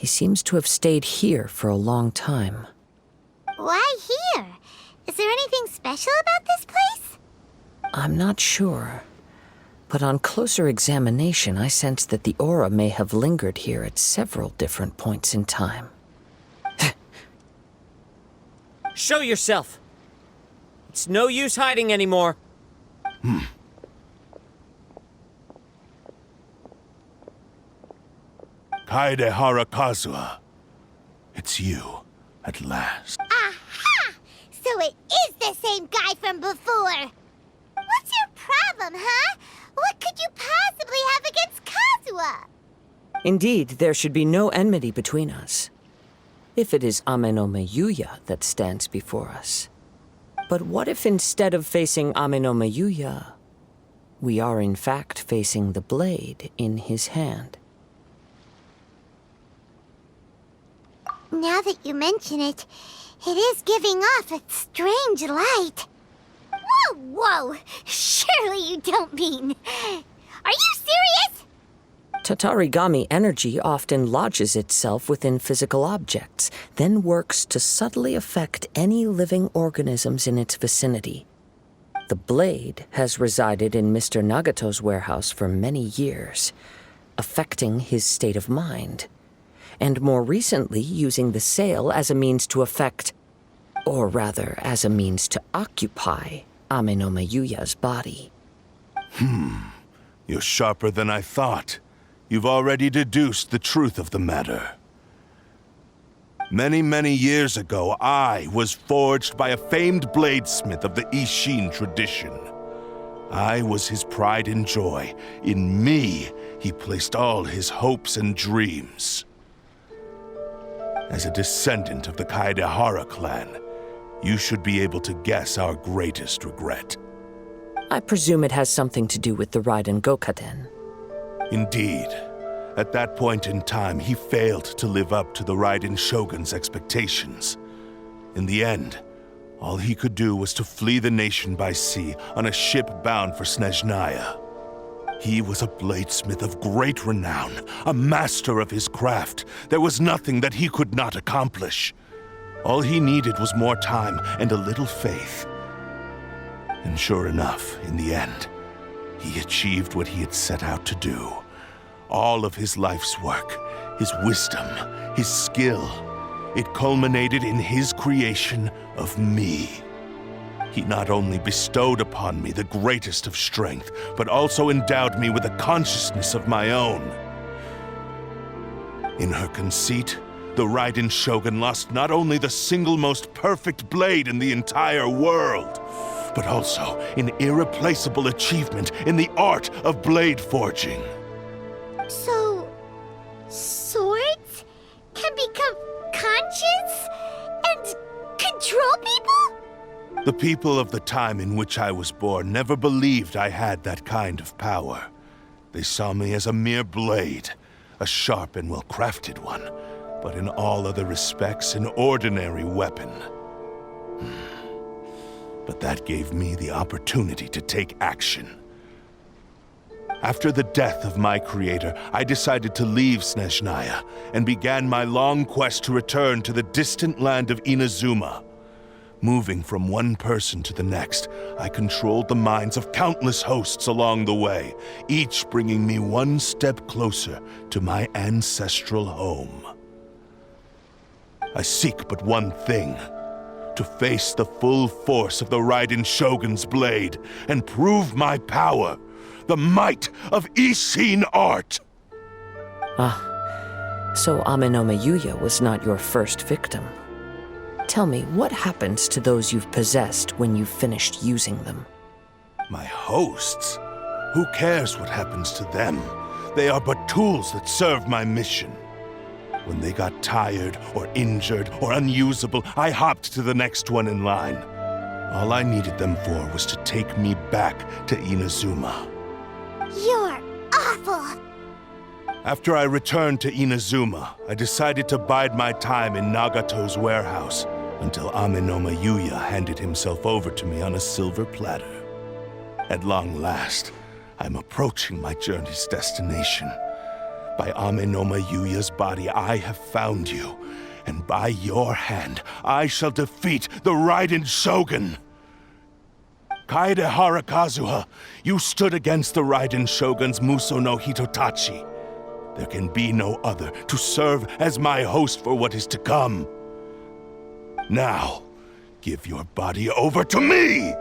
He seems to have stayed here for a long time. Why here? Is there anything special about this place? I'm not sure. But on closer examination, I sense that the aura may have lingered here at several different points in time. Show yourself! It's no use hiding anymore. Kaede Harakazua. It's you, at last. Aha! So it is the same guy from before! What's your problem, huh? What could you possibly have against Kazuha? Indeed, there should be no enmity between us. If it is Amenome Yuya that stands before us. But what if instead of facing Amenome Yuya, we are in fact facing the blade in his hand? Now that you mention it, it is giving off a strange light. Whoa, whoa! Surely you don't mean... Are you serious? Tatarigami energy often lodges itself within physical objects, then works to subtly affect any living organisms in its vicinity. The blade has resided in Mr. Nagato's warehouse for many years, affecting his state of mind, and more recently using the sale as a means to affect, or rather as a means to occupy, Amenome Yuya's body. You're sharper than I thought. You've already deduced the truth of the matter. Many, many years ago, I was forged by a famed bladesmith of the Ishin tradition. I was his pride and joy. In me, he placed all his hopes and dreams. As a descendant of the Kaedehara clan, you should be able to guess our greatest regret. I presume it has something to do with the Raiden Gokaden. Indeed. At that point in time, he failed to live up to the Raiden Shogun's expectations. In the end, all he could do was to flee the nation by sea on a ship bound for Snezhnaya. He was a bladesmith of great renown, a master of his craft. There was nothing that he could not accomplish. All he needed was more time and a little faith. And sure enough, in the end, he achieved what he had set out to do. All of his life's work, his wisdom, his skill, it culminated in his creation of me. He not only bestowed upon me the greatest of strength, but also endowed me with a consciousness of my own. In her conceit, the Raiden Shogun lost not only the single most perfect blade in the entire world, but also an irreplaceable achievement in the art of blade forging. So... swords can become conscious and control people? The people of the time in which I was born never believed I had that kind of power. They saw me as a mere blade, a sharp and well-crafted one, but in all other respects an ordinary weapon. But that gave me the opportunity to take action. After the death of my creator, I decided to leave Snezhnaya and began my long quest to return to the distant land of Inazuma. Moving from one person to the next, I controlled the minds of countless hosts along the way, each bringing me one step closer to my ancestral home. I seek but one thing: to face the full force of the Raiden Shogun's blade and prove my power, the might of Ishin art! So Amenome Yuya was not your first victim. Tell me, what happens to those you've possessed when you've finished using them? My hosts? Who cares what happens to them? They are but tools that serve my mission. When they got tired, or injured, or unusable, I hopped to the next one in line. All I needed them for was to take me back to Inazuma. You're awful! After I returned to Inazuma, I decided to bide my time in Nagato's warehouse until Amenome Yuya handed himself over to me on a silver platter. At long last, I'm approaching my journey's destination. By Amenoma Yuya's body, I have found you, and by your hand, I shall defeat the Raiden Shogun! Kaede Harakazuha, you stood against the Raiden Shogun's Muso no Hitotachi. There can be no other to serve as my host for what is to come. Now, give your body over to me!